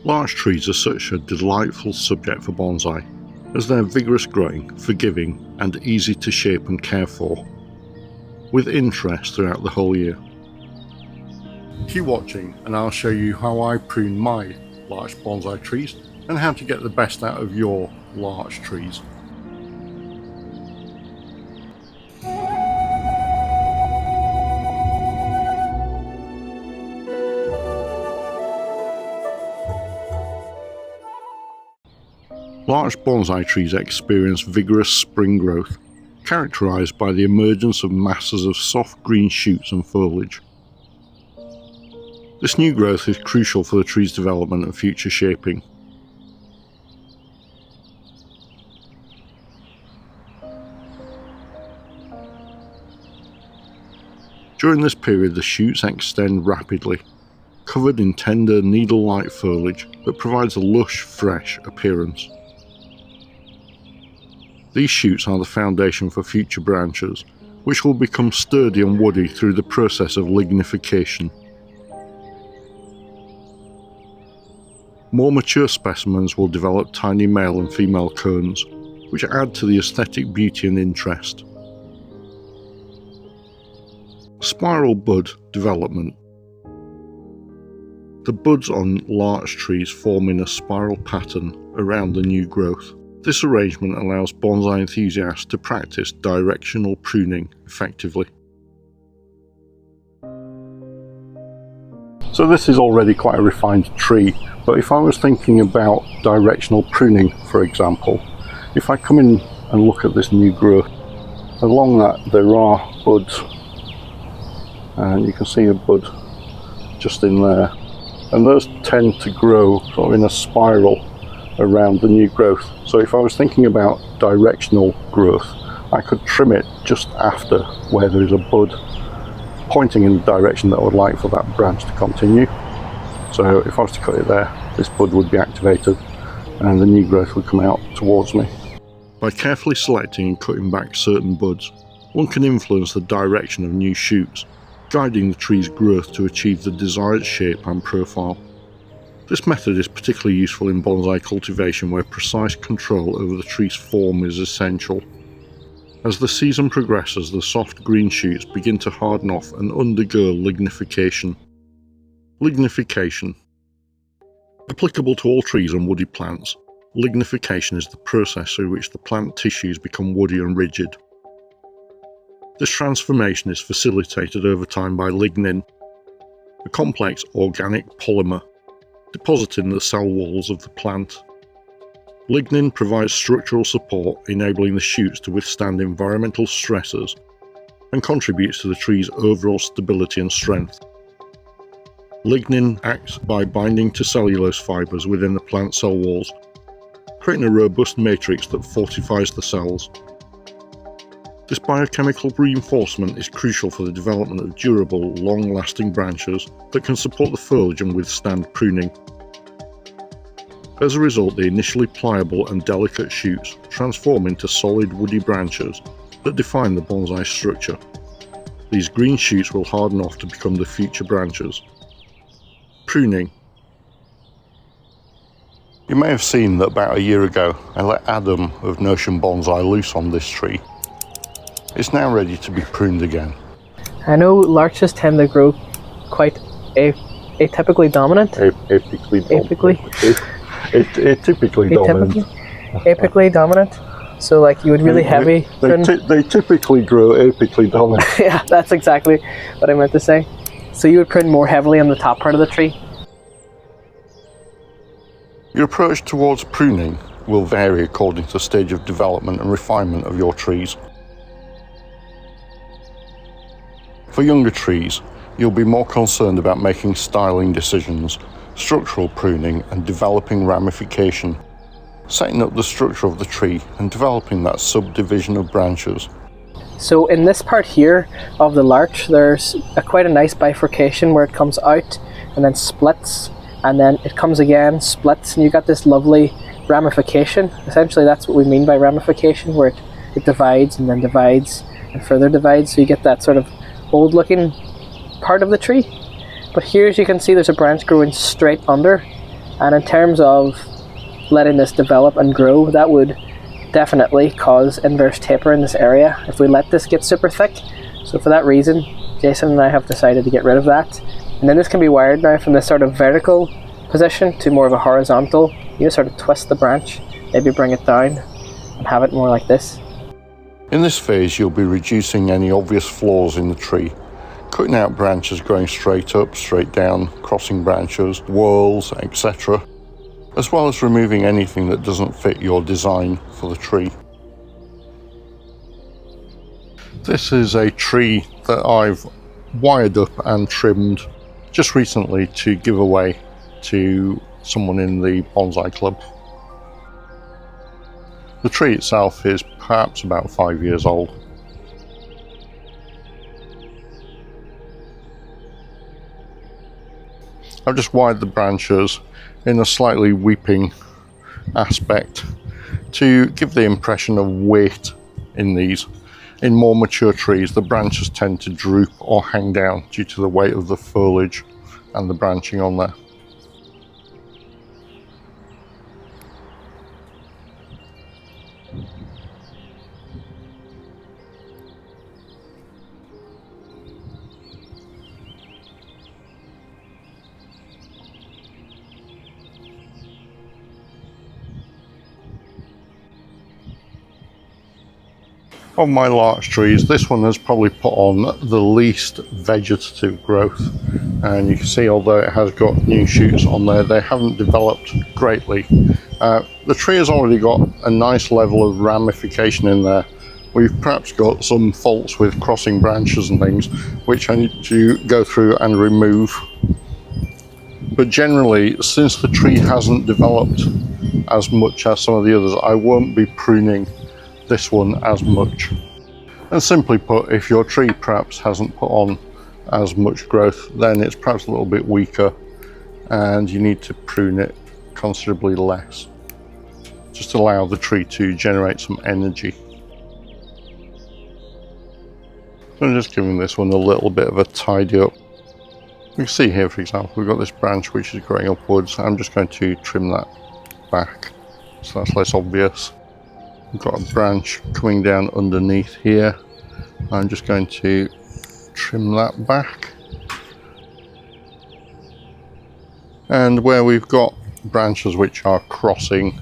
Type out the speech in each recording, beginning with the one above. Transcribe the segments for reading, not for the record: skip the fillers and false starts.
Larch trees are such a delightful subject for bonsai, as they're vigorous growing, forgiving, and easy to shape and care for, with interest throughout the whole year. Keep watching and I'll show you how I prune my larch bonsai trees and how to get the best out of your larch trees. Larch bonsai trees experience vigorous spring growth, characterised by the emergence of masses of soft green shoots and foliage. This new growth is crucial for the tree's development and future shaping. During this period, the shoots extend rapidly, covered in tender needle-like foliage that provides a lush, fresh appearance. These shoots are the foundation for future branches, which will become sturdy and woody through the process of lignification. More mature specimens will develop tiny male and female cones, which add to the aesthetic beauty and interest. Spiral bud development. The buds on larch trees form in a spiral pattern around the new growth. This arrangement allows bonsai enthusiasts to practice directional pruning effectively. So this is already quite a refined tree, but if I was thinking about directional pruning, for example, if I come in and look at this new growth, along that there are buds, and you can see a bud just in there, and those tend to grow sort of in a spiral around the new growth. So if I was thinking about directional growth, I could trim it just after where there is a bud pointing in the direction that I would like for that branch to continue. So if I was to cut it there, this bud would be activated and the new growth would come out towards me. By carefully selecting and cutting back certain buds, one can influence the direction of new shoots, guiding the tree's growth to achieve the desired shape and profile. This method is particularly useful in bonsai cultivation, where precise control over the tree's form is essential. As the season progresses, the soft green shoots begin to harden off and undergo lignification. Lignification. Applicable to all trees and woody plants, lignification is the process through which the plant tissues become woody and rigid. This transformation is facilitated over time by lignin, a complex organic polymer deposited in the cell walls of the plant. Lignin provides structural support, enabling the shoots to withstand environmental stresses and contributes to the tree's overall stability and strength. Lignin acts by binding to cellulose fibres within the plant cell walls, creating a robust matrix that fortifies the cells. This biochemical reinforcement is crucial for the development of durable, long-lasting branches that can support the foliage and withstand pruning. As a result, the initially pliable and delicate shoots transform into solid woody branches that define the bonsai structure. These green shoots will harden off to become the future branches. Pruning. You may have seen that about a year ago I let Adam of Notion Bonsai loose on this tree. It's now ready to be pruned again. I know larches tend to grow quite atypically dominant. Apically dominant. Apically dominant. So like you would really heavy prune. They typically grow apically dominant. Yeah, that's exactly what I meant to say. So you would prune more heavily on the top part of the tree. Your approach towards pruning will vary according to the stage of development and refinement of your trees. For younger trees, you'll be more concerned about making styling decisions, structural pruning and developing ramification, setting up the structure of the tree and developing that subdivision of branches. So in this part here of the larch, there's quite a nice bifurcation where it comes out and then splits, and then it comes again, splits, and you got this lovely ramification. Essentially that's what we mean by ramification, where it divides and then divides and further divides, so you get that sort of old looking part of the tree. But here, as you can see, there's a branch growing straight under, And in terms of letting this develop and grow, that would definitely cause inverse taper in this area if we let this get super thick. So for that reason, Jason and I have decided to get rid of that. And then this can be wired now from this sort of vertical position to more of a horizontal. You just sort of twist the branch, maybe bring it down and have it more like this. In this phase, you'll be reducing any obvious flaws in the tree, cutting out branches growing straight up, straight down, crossing branches, whorls, etc., as well as removing anything that doesn't fit your design for the tree. This is a tree that I've wired up and trimmed just recently to give away to someone in the bonsai club. The tree itself is perhaps about 5 years old. I've just wired the branches in a slightly weeping aspect to give the impression of weight in these. In more mature trees, the branches tend to droop or hang down due to the weight of the foliage and the branching on there. Of my larch trees, this one has probably put on the least vegetative growth, and you can see although it has got new shoots on there, they haven't developed greatly. The tree has already got a nice level of ramification in there. We've perhaps got some faults with crossing branches and things which I need to go through and remove, but generally, since the tree hasn't developed as much as some of the others, I won't be pruning this one as much. And simply put, if your tree perhaps hasn't put on as much growth, then it's perhaps a little bit weaker and you need to prune it considerably less. Just allow the tree to generate some energy. So I'm just giving this one a little bit of a tidy up. You can see here, for example, we've got this branch which is growing upwards. I'm just going to trim that back so that's less obvious. We've got a branch coming down underneath here. I'm just going to trim that back. And where we've got branches which are crossing,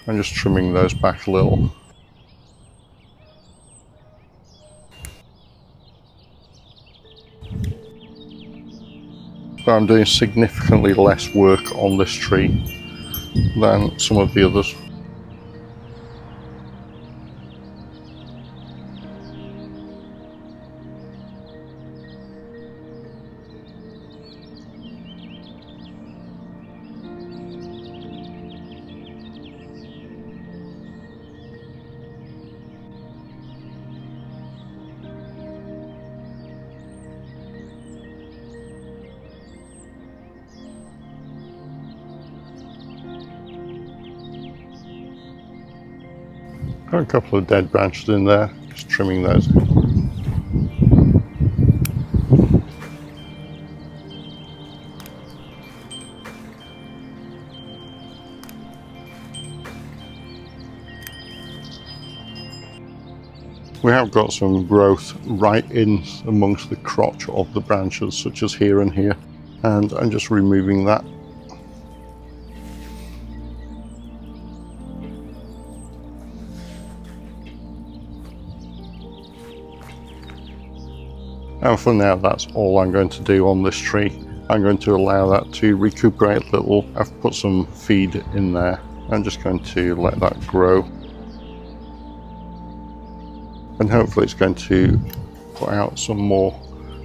I'm just trimming those back a little. But I'm doing significantly less work on this tree than some of the others. Got a couple of dead branches in there, just trimming those. We have got some growth right in amongst the crotch of the branches, such as here and here, and I'm just removing that. And for now, that's all I'm going to do on this tree. I'm going to allow that to recuperate a little. I've put some feed in there. I'm just going to let that grow. And hopefully it's going to put out some more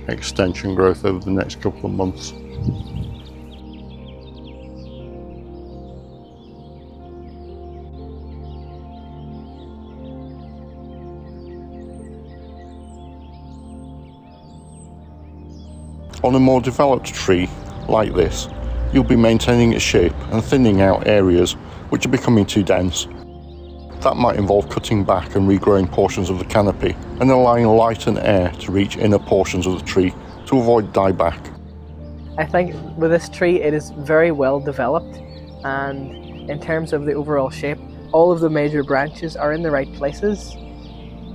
extension growth over the next couple of months. On a more developed tree like this, you'll be maintaining its shape and thinning out areas which are becoming too dense. That might involve cutting back and regrowing portions of the canopy and allowing light and air to reach inner portions of the tree to avoid dieback. I think with this tree it is very well developed, and in terms of the overall shape, all of the major branches are in the right places.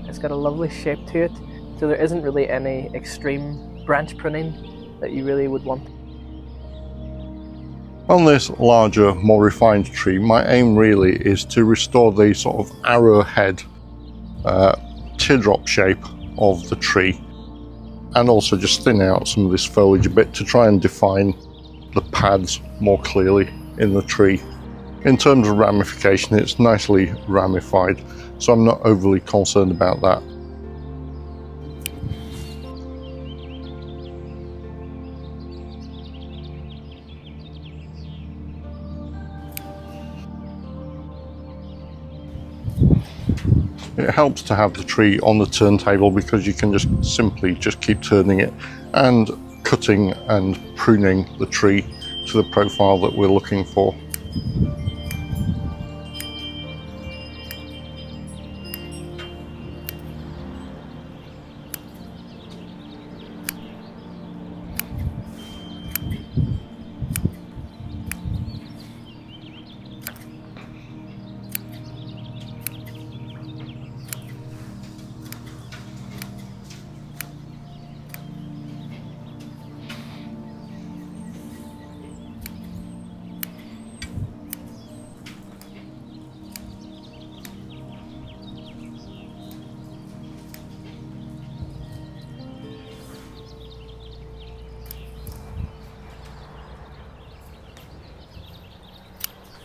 It's got a lovely shape to it, so there isn't really any extreme branch pruning that you really would want. On this larger, more refined tree, my aim really is to restore the sort of arrowhead teardrop shape of the tree, and also just thin out some of this foliage a bit to try and define the pads more clearly in the tree. In terms of ramification, it's nicely ramified, so I'm not overly concerned about that. It helps to have the tree on the turntable because you can just simply keep turning it and cutting and pruning the tree to the profile that we're looking for.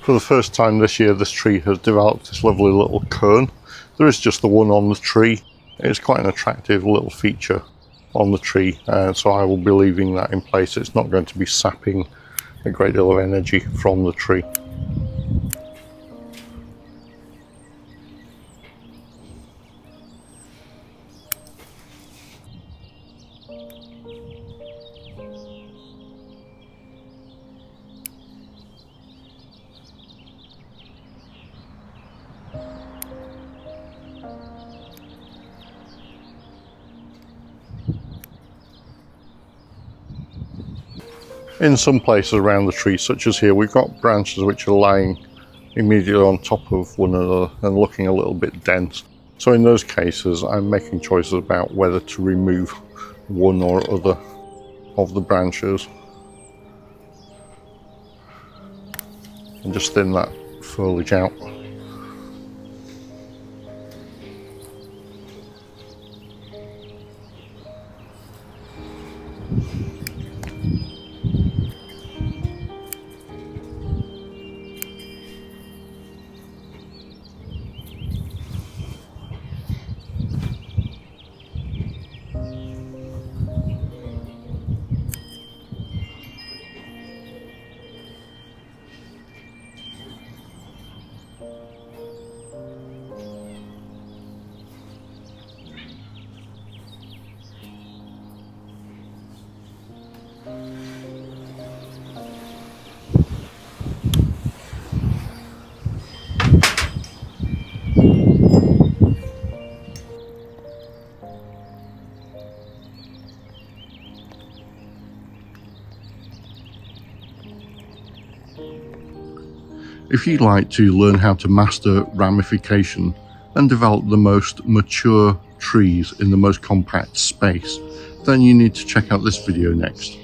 For the first time this year, this tree has developed this lovely little cone. There is just the one on the tree. It's quite an attractive little feature on the tree, so I will be leaving that in place. It's not going to be sapping a great deal of energy from the tree. In some places around the tree, such as here, we've got branches which are lying immediately on top of one another and looking a little bit dense. So in those cases, I'm making choices about whether to remove one or other of the branches and just thin that foliage out. If you'd like to learn how to master ramification and develop the most mature trees in the most compact space, then you need to check out this video next.